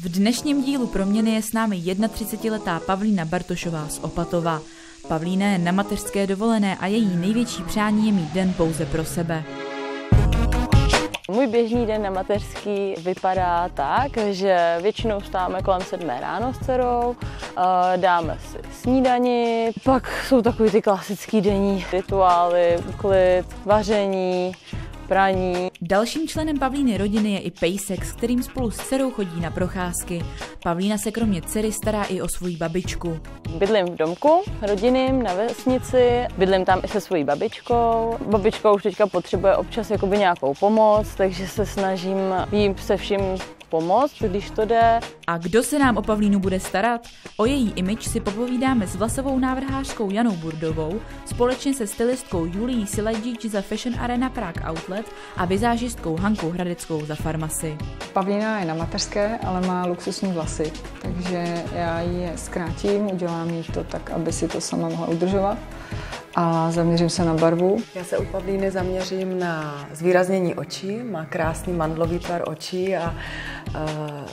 V dnešním dílu Proměny je s námi 31letá Pavlína Bartošová z Opatova. Pavlína je na mateřské dovolené a její největší přání je mít den pouze pro sebe. Můj běžný den na mateřský vypadá tak, že většinou vstáváme kolem 7 ráno s dcerou, dáme si snídani, pak jsou takový ty klasický denní rituály, úklid, vaření, praní. Dalším členem Pavlíny rodiny je i pejsek, s kterým spolu s dcerou chodí na procházky. Pavlína se kromě dcery stará i o svoji babičku. Bydlím v domku rodinným na vesnici, bydlím tam i se svojí babičkou. Babička už teďka potřebuje občas jakoby nějakou pomoc, takže se snažím jí se vším pomoct, když to jde. A kdo se nám o Pavlínu bude starat? O její image si popovídáme s vlasovou návrhářkou Janou Burdovou, společně se stylistkou Julií Silajdžič za Fashion Arena Prague Outlet a vizážistkou Hankou Hradeckou za Farmacy. Pavlína je na mateřské, ale má luxusní vlasy, takže já ji je zkrátím, udělám jí to tak, aby si to sama mohla udržovat. A zaměřím se na barvu. Já se u Pavlíny zaměřím na zvýraznění očí. Má krásný mandlový tvar očí a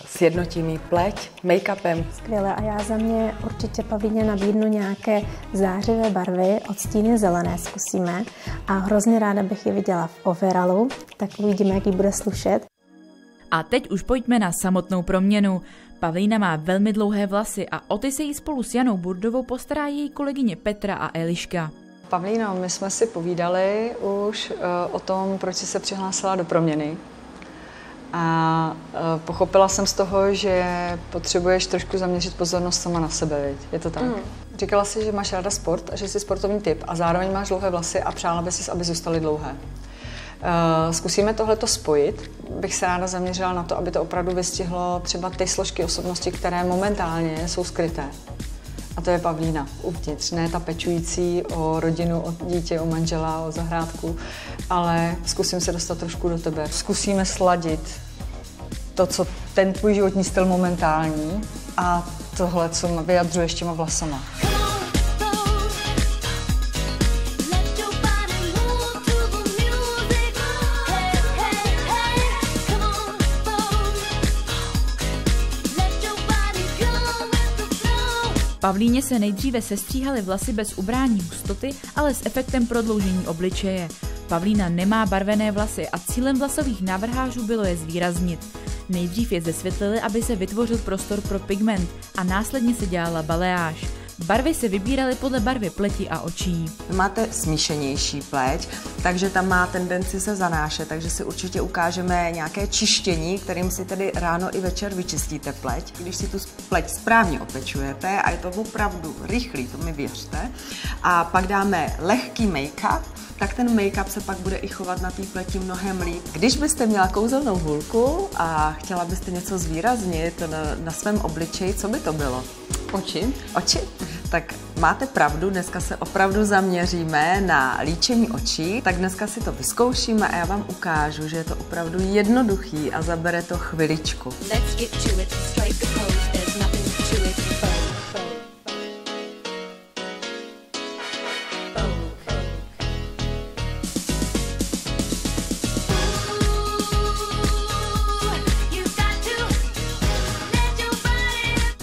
sjednotím jí pleť make-upem. Skvěle, a já za mě určitě Pavlíně nabídnu nějaké zářivé barvy, odstíny zelené zkusíme a hrozně ráda bych ji viděla v overallu, tak uvidíme, jak jí bude slušet. A teď už pojďme na samotnou proměnu. Pavlína má velmi dlouhé vlasy a o ty se jí spolu s Janou Burdovou postará její kolegyně Petra a Eliška. Pavlíno, my jsme si povídali už o tom, proč jsi se přihlásila do proměny. A pochopila jsem z toho, že potřebuješ trošku zaměřit pozornost sama na sebe, viď? Je to tak? Říkala jsi, že máš ráda sport a že jsi sportovní typ a zároveň máš dlouhé vlasy a přála by si, aby zůstaly dlouhé. Zkusíme tohleto spojit. Bych se ráda zaměřila na to, aby to opravdu vystihlo třeba ty složky osobnosti, které momentálně jsou skryté. A to je Pavlína uvnitř, ne ta pečující o rodinu, o dítě, o manžela, o zahrádku, ale zkusím se dostat trošku do tebe. Zkusíme sladit to, co ten tvůj životní styl momentální a tohle, co vyjadřuješ těma vlasama. Pavlíně se nejdříve sestříhaly vlasy bez ubrání hustoty, ale s efektem prodloužení obličeje. Pavlína nemá barvené vlasy a cílem vlasových návrhářů bylo je zvýraznit. Nejdřív je zesvětlili, aby se vytvořil prostor pro pigment a následně se dělala baléáž. Barvy se vybíraly podle barvy pleti a očí. Máte smíšenější pleť, takže tam má tendenci se zanášet, takže si určitě ukážeme nějaké čištění, kterým si tedy ráno i večer vyčistíte pleť. Když si tu pleť správně opečujete a je to opravdu rychlý, to mi věřte, a pak dáme lehký make-up, tak ten make-up se pak bude i chovat na té pleti mnohem líp. Když byste měla kouzelnou hůlku a chtěla byste něco zvýraznit na svém obličeji, co by to bylo? Oči. Oči? Tak máte pravdu, dneska se opravdu zaměříme na líčení očí, tak dneska si to vyzkoušíme a já vám ukážu, že je to opravdu jednoduchý a zabere to chviličku.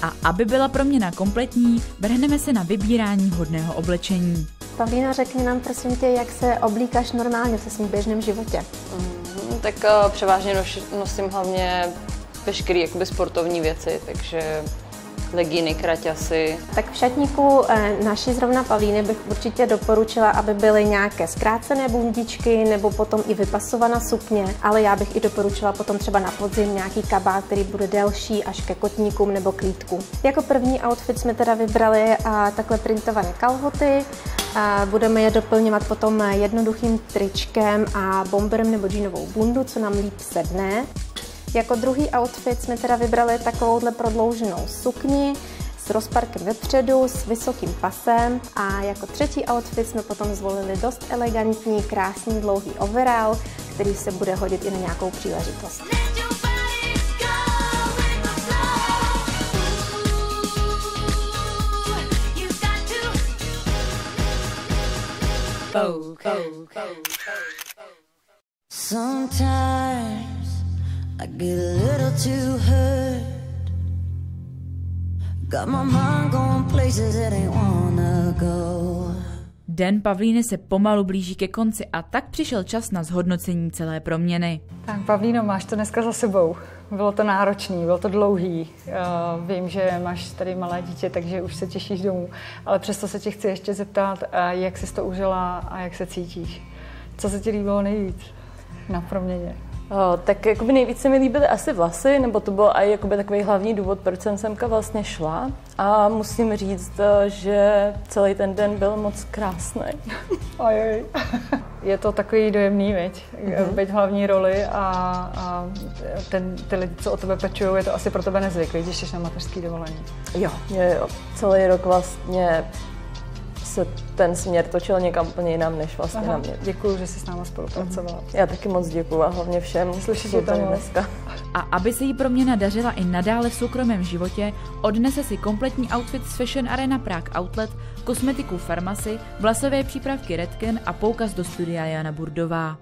A aby byla proměna kompletní, vrhneme se na vybírání vhodného oblečení. Pavlína, řekni nám prosím tě, jak se oblíkáš normálně v svém běžném životě. Tak převážně nosím hlavně veškeré jakoby sportovní věci, takže legíny, kraťasy. Tak v šatníku naší zrovna Pavlíny bych určitě doporučila, aby byly nějaké zkrácené bundičky nebo potom i vypasovaná sukně, ale já bych i doporučila potom třeba na podzim nějaký kabát, který bude delší až ke kotníkům nebo klídku. Jako první outfit jsme teda vybrali takhle printované kalhoty. Budeme je doplňovat potom jednoduchým tričkem a bomberem nebo džínovou bundu, co nám líp sedne. Jako druhý outfit jsme teda vybrali takovouhle prodlouženou sukni s rozparkem vepředu, s vysokým pasem a jako třetí outfit jsme potom zvolili dost elegantní, krásný, dlouhý overall, který se bude hodit i na nějakou příležitost. Sometimes I get a little too hurt Got my mind going places that ain't wanna go. Den Pavlíny se pomalu blíží ke konci a tak přišel čas na zhodnocení celé proměny. Tak Pavlíno, máš to dneska za sebou. Bylo to náročný, bylo to dlouhý. Vím, že máš tady malé dítě, takže už se těšíš domů. Ale přesto se tě chci ještě zeptat, jak jsi to užila a jak se cítíš. Co se ti líbilo nejvíc na proměně? Tak jakoby nejvíc se mi líbily asi vlasy, nebo to byl i jakoby takový hlavní důvod, proč jsem semka vlastně šla. A musím říct, že celý ten den byl moc krásný. Ojoj. Je to takový dojemný, viď? Být v hlavní roli a ty lidi, co o tebe pečují, je to asi pro tebe nezvyklý, když jsi na mateřský dovolení. Jo. Celý rok vlastně se ten směr točil někam úplně jinam, než vlastně na mě. Děkuju, že jsi s náma spolupracovala. Já taky moc děkuju a hlavně všem, slyšíte to dneska. A aby se jí proměna dařila i nadále v soukromém životě, odnese si kompletní outfit z Fashion Arena Prague Outlet, kosmetiku Farmacy, vlasové přípravky Redken a poukaz do studia Jana Burdová.